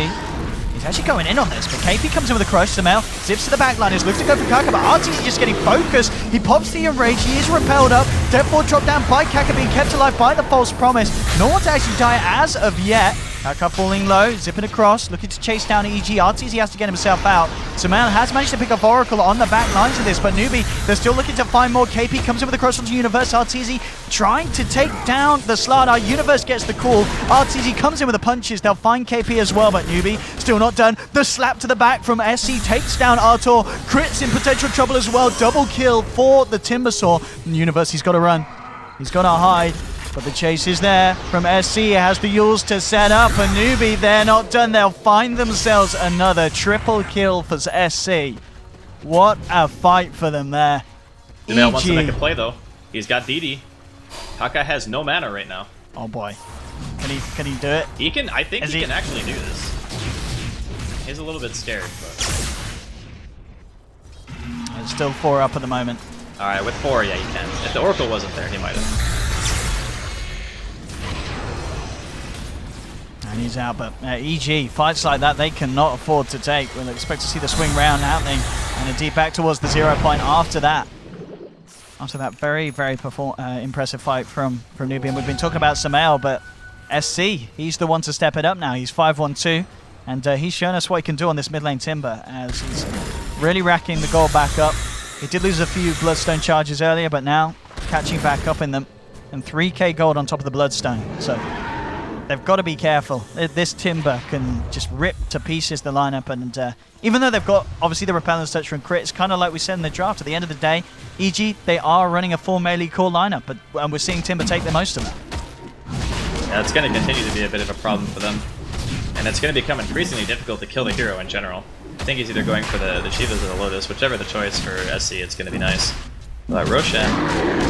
He's actually going in on this, but KP comes in with a crush. Sumail zips to the backline. He's looking to go for Kaka, but Arteezy just getting focused. He pops the enrage. He is repelled up. Deathfall dropped down by Kaka, being kept alive by the false promise. No one to actually die as of yet. Kaka falling low, zipping across, looking to chase down EG. Arteezy has to get himself out. Sumail has managed to pick up Oracle on the back lines of this, but Newbie, they're still looking to find more. KP comes in with a cross onto Universe. Arteezy trying to take down the Slardar. Universe gets the call. Arteezy comes in with the punches. They'll find KP as well, but Newbie still not done. The slap to the back from SC takes down Artur. Crits in potential trouble as well. Double kill for the Timbersaw. Universe, he's got to run. He's got to hide. But the chase is there from SC. It has the Yules to set up. And Newbie, they're not done. They'll find themselves another triple kill for SC. What a fight for them there. Sumail wants to make a play, though. He's got DD. Kaka has no mana right now. Oh, boy. Can he do it? He can. I think he can actually do this. He's a little bit scared, but... It's still 4 up at the moment. Alright, with 4, yeah, he can. If the Oracle wasn't there, he might have. And he's out, but EG, fights like that they cannot afford to take. We'll expect to see the swing round happening, and indeed back towards the 0 point after that. After that very, very impressive fight from Newbie. And we've been talking about Sumail, but SC, he's the one to step it up now. He's 5-1-2, and he's shown us what he can do on this mid lane Timber, as he's really racking the gold back up. He did lose a few Bloodstone charges earlier, but now catching back up in them. And 3k gold on top of the Bloodstone, so... They've got to be careful. This Timber can just rip to pieces the lineup, and even though they've got obviously the Repellent's Touch from crits, kind of like we said in the draft, at the end of the day, EG, they are running a full melee core lineup, and we're seeing Timber take the most of it. Yeah, it's going to continue to be a bit of a problem for them, and it's going to become increasingly difficult to kill the hero in general. I think he's either going for the Chivas or the Lotus, whichever the choice for SC, it's going to be nice. But Roshan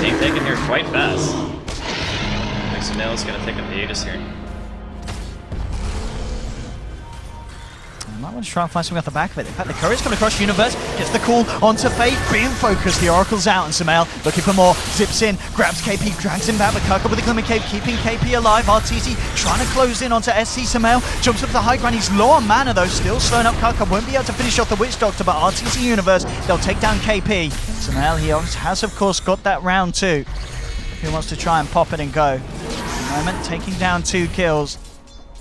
being taken here quite fast. I think Sumail's going to take a hiatus here. Might want to try and find something off the back of it. In fact, the Courier's coming across Universe, gets the call onto Faith, being focused. The Oracle's out, and Sumail looking for more. Zips in, grabs KP, drags him back, but Kaka with the Glimmer Cape, keeping KP alive. Arteezy trying to close in onto SC. Sumail jumps up the high ground. He's low on mana, though, still slowing up Kaka. Won't be able to finish off the Witch Doctor, but Arteezy Universe, they'll take down KP. Sumail, he has, of course, got that round 2. He wants to try and pop it and go. At the moment, taking down 2 kills.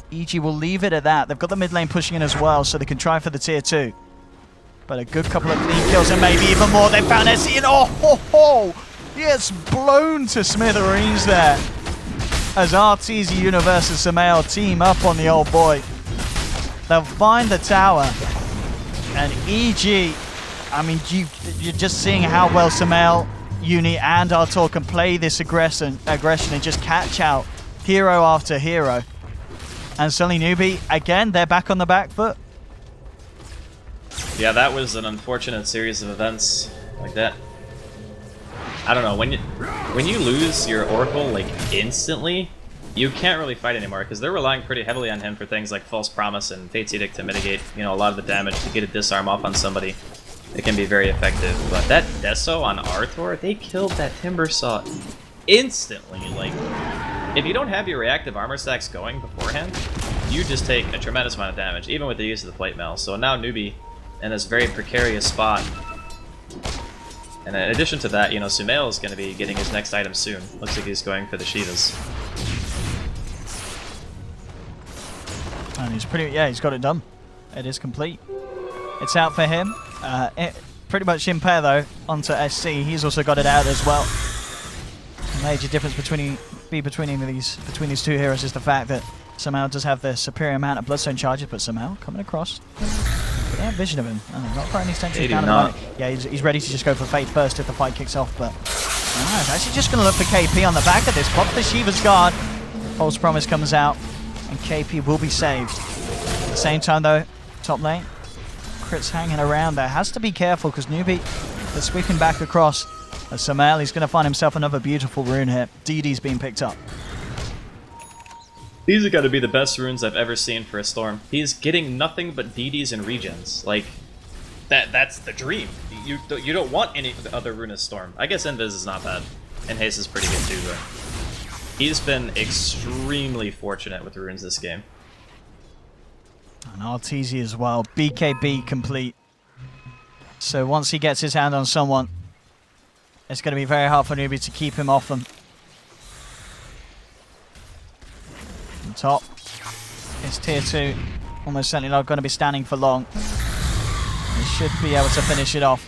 EG will leave it at that. They've got the mid lane pushing in as well, so they can try for the tier 2. But a good couple of clean kills, and maybe even more. They found SC, and he gets blown to smithereens there. As Arteezy Universe and Sumail team up on the old boy. They'll find the tower, and EG I mean, you're just seeing how well Sumail, Uni, and Artur can play this aggression and just catch out hero after hero. And suddenly Newbie, again, they're back on the back foot. Yeah, that was an unfortunate series of events like that. I don't know, when you lose your Oracle like instantly, you can't really fight anymore because they're relying pretty heavily on him for things like False Promise and Fate's Edict to mitigate, you know, a lot of the damage to get a disarm off on somebody. It can be very effective. But that Deso on Artur, they killed that Timber Saw instantly. Like, if you don't have your reactive armor stacks going beforehand, you just take a tremendous amount of damage, even with the use of the plate mail. So now Newbie in this very precarious spot. And in addition to that, you know, Sumail is going to be getting his next item soon. Looks like he's going for the Shivas. And he's he's got it done. It is complete. It's out for him. Pretty much in pair though, onto SC. He's also got it out as well. The major difference between these two heroes is the fact that Sumail does have the superior amount of Bloodstone charges, but Sumail coming across. They have vision of him. Not for any extension down the yeah, he's ready to just go for Fate first if the fight kicks off, but he's actually just going to look for KP on the back of this. Pop the Shiva's guard. False Promise comes out, and KP will be saved. At the same time though, top lane, Crit's hanging around there. Has to be careful because Newbie is sweeping back across. Sumail, he's going to find himself another beautiful rune here. DD's being picked up. These are got to be the best runes I've ever seen for a Storm. He's getting nothing but DDs and regens. Like, that's the dream. You don't want any other rune as Storm. I guess Invis is not bad. And Haste is pretty good too, but he's been extremely fortunate with runes this game. And Arteezy as well. BKB complete. So once he gets his hand on someone, it's going to be very hard for Newbie to keep him off them. On top, it's tier 2. Almost certainly not going to be standing for long. He should be able to finish it off.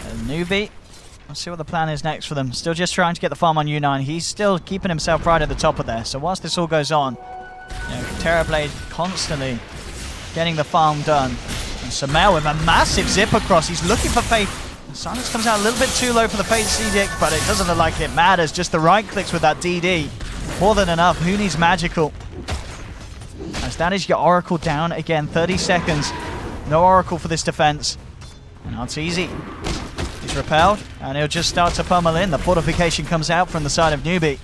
And Newbie, let's see what the plan is next for them. Still just trying to get the farm on U9. He's still keeping himself right at the top of there. So whilst this all goes on, you know, Terrorblade constantly getting the farm done. And Sumail with a massive zip across. He's looking for Fate. And Silence comes out a little bit too low for the Fate's Edict, but it doesn't look like it matters. Just the right clicks with that DD. More than enough. Who needs magical? As that is your Oracle down again. 30 seconds. No Oracle for this defense. And Arteezy. He's repelled, and he'll just start to pummel in. The fortification comes out from the side of Newbie.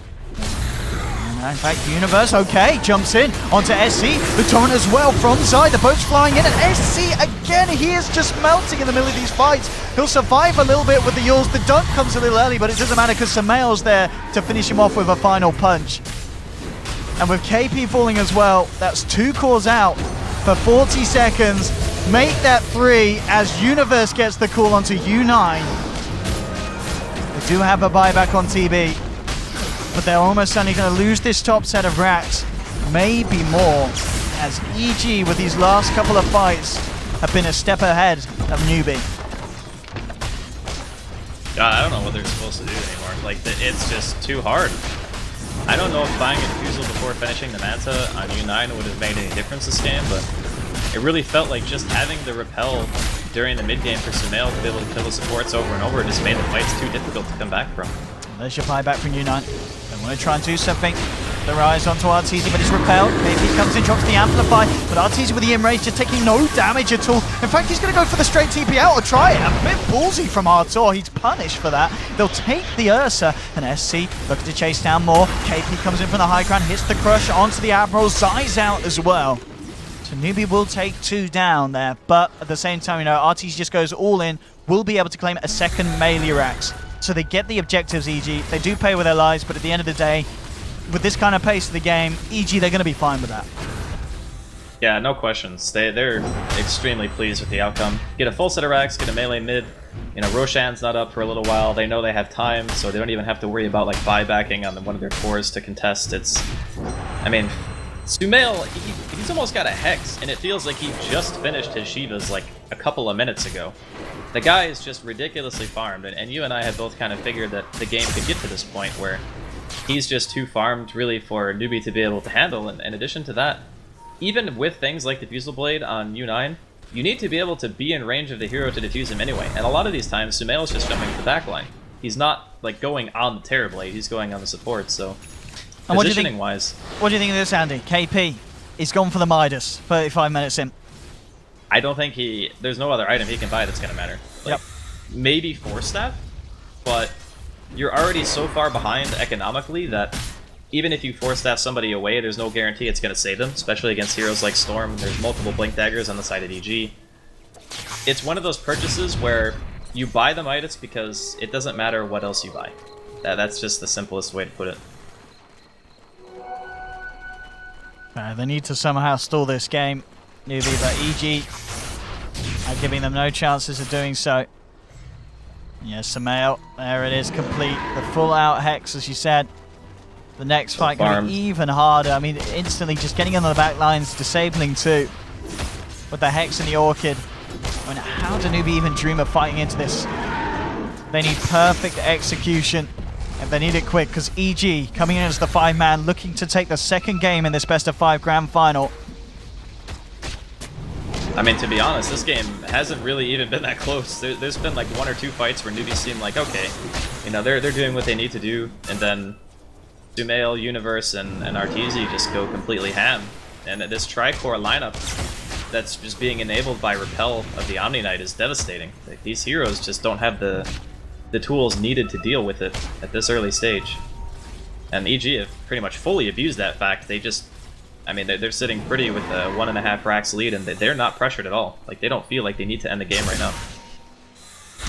And in fact, Universe, okay, jumps in onto SC. The torrent as well from side. The boat's flying in, and SC again, he is just melting in the middle of these fights. He'll survive a little bit with the Yules. The dunk comes a little early, but it doesn't matter because Sumail's there to finish him off with a final punch. And with KP falling as well, that's 2 cores out for 40 seconds. Make that 3 as Universe gets the call onto U9. They do have a buyback on TB, but they're almost certainly going to lose this top set of racks. Maybe more, as EG with these last couple of fights have been a step ahead of Newbie. God, I don't know what they're supposed to do anymore. Like, it's just too hard. I don't know if buying a Diffusal before finishing the Manta on U9 would have made any difference this game, but it really felt like just having the repel during the mid game for Sumail to be able to kill the supports over and over just made the fights too difficult to come back from. There's your buyback from U9. They want to try and do something. The rise onto Arteezy, but he's repelled. KP comes in, drops the Amplify, but Arteezy with the Enrage just taking no damage at all. In fact, he's going to go for the straight TP out or try it. A bit ballsy from Artur. He's punished for that. They'll take the Ursa, and SC looking to chase down more. KP comes in from the high ground, hits the crush onto the Admiral. Zai's out as well. So Newbie will take 2 down there, but at the same time, you know, Arteezy just goes all in, will be able to claim a second melee Rax. So they get the objectives, EG. They do pay with their lives, but at the end of the day, with this kind of pace of the game, EG, they're going to be fine with that. Yeah, no questions. They're extremely pleased with the outcome. Get a full set of racks, get a melee mid. You know, Roshan's not up for a little while. They know they have time, so they don't even have to worry about like buybacking on one of their cores to contest. I mean, Sumail, he's almost got a Hex, and it feels like he just finished his Shivas like a couple of minutes ago. The guy is just ridiculously farmed, and you and I have both kind of figured that the game could get to this point where he's just too farmed really for Newbie to be able to handle. And in addition to that, even with things like Diffusal Blade on U9, you need to be able to be in range of the hero to defuse him anyway. And a lot of these times, Sumail's just jumping to the back line. He's not like going on the Terror Blade, he's going on the support, so positioning-wise. What do you think of this, Andy? KP, he's gone for the Midas, 35 minutes in. I don't think there's no other item he can buy that's going to matter. Like, maybe Force Staff, but you're already so far behind economically that even if you Force Staff somebody away, there's no guarantee it's going to save them, especially against heroes like Storm. There's multiple Blink Daggers on the side of EG. It's one of those purchases where you buy the Midas because it doesn't matter what else you buy. That's just the simplest way to put it. They need to somehow stall this game, Newbie, but EG are giving them no chances of doing so. Yes, Sumail, there it is, complete. The full-out Hex, as you said. The next fight going to be even harder. I mean, instantly just getting on the back lines, disabling too. With the Hex and the Orchid. I mean, how do Newbie even dream of fighting into this? They need perfect execution. And they need it quick, because EG coming in as the 5-man, looking to take the second game in this best-of-5 grand final. I mean, to be honest, this game hasn't really even been that close. There's been like 1 or 2 fights where Newbie seemed like, okay, you know, they're doing what they need to do, and then Sumail, Universe, and Arteezy just go completely ham. And this Tricore lineup that's just being enabled by Repel of the Omni Knight is devastating. Like, these heroes just don't have the tools needed to deal with it at this early stage. And EG have pretty much fully abused that fact. They just, I mean, they're sitting pretty with a 1.5 racks lead, and they're not pressured at all. Like, they don't feel like they need to end the game right now.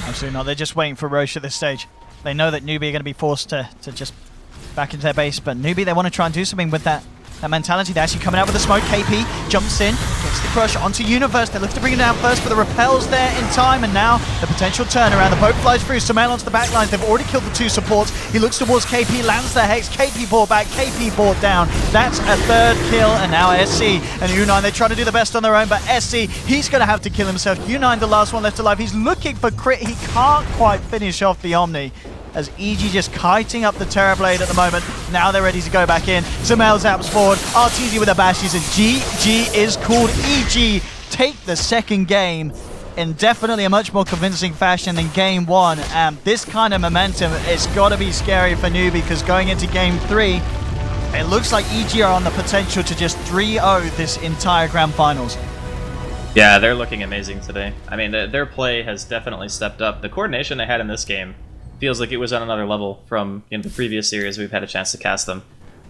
Absolutely not. They're just waiting for Roche at this stage. They know that Newbie are going to be forced to just back into their base, but Newbie, they want to try and do something with that mentality. They're actually coming out with the smoke. KP jumps in, gets the crush onto Universe. They look to bring it down first, but the repel's there in time, and now the potential turnaround. The boat flies through. Sumail onto the back lines. They've already killed the 2 supports. He looks towards KP, lands the Hex. KP brought back, KP brought down. That's a 3rd kill, and now SC and U9, they're trying to do the best on their own, but SC, he's going to have to kill himself. U9, the last one left alive. He's looking for crit. He can't quite finish off the Omni, as EG just kiting up the Terror Blade at the moment. Now they're ready to go back in. Sumail zaps forward. Arteezy with the bashes, and GG is called. EG take the second game in definitely a much more convincing fashion than game 1. And this kind of momentum, it's got to be scary for Newbie, because going into game 3, it looks like EG are on the potential to just 3-0 this entire grand finals. Yeah, they're looking amazing today. I mean, their play has definitely stepped up. The coordination they had in this game feels like it was on another level from the previous series we've had a chance to cast them.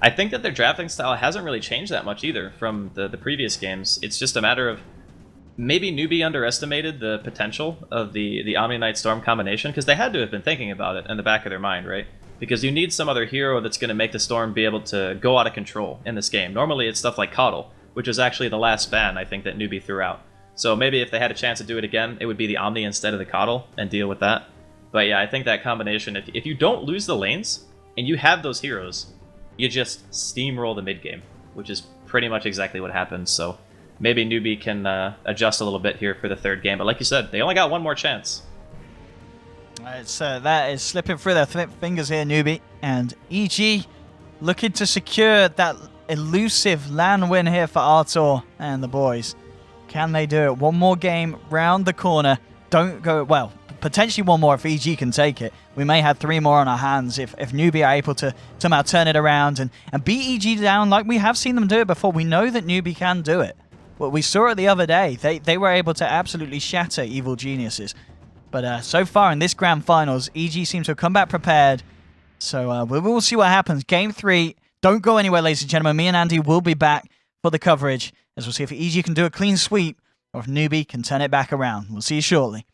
I think that their drafting style hasn't really changed that much either from the previous games. It's just a matter of maybe Newbie underestimated the potential of the Omni Knight Storm combination, because they had to have been thinking about it in the back of their mind, right? Because you need some other hero that's going to make the Storm be able to go out of control in this game. Normally it's stuff like Coddle, which was actually the last ban I think that Newbie threw out. So maybe if they had a chance to do it again, it would be the Omni instead of the Coddle and deal with that. But yeah, I think that combination, if you don't lose the lanes, and you have those heroes, you just steamroll the mid game, which is pretty much exactly what happened. So maybe Newbie can adjust a little bit here for the 3rd game. But like you said, they only got 1 more chance. That is slipping through their fingers here, Newbie. And EG looking to secure that elusive LAN win here for Artur and the boys. Can they do it? 1 more game round the corner. Don't go, well, potentially 1 more if EG can take it. We may have 3 more on our hands if Newbie are able to somehow turn it around and beat EG down like we have seen them do it before. We know that Newbie can do it. Well, we saw it the other day. They were able to absolutely shatter Evil Geniuses. But so far in this grand finals, EG seems to have come back prepared. So we will see what happens. Game 3, don't go anywhere, ladies and gentlemen. Me and Andy will be back for the coverage, as we'll see if EG can do a clean sweep or if Newbie can turn it back around. We'll see you shortly.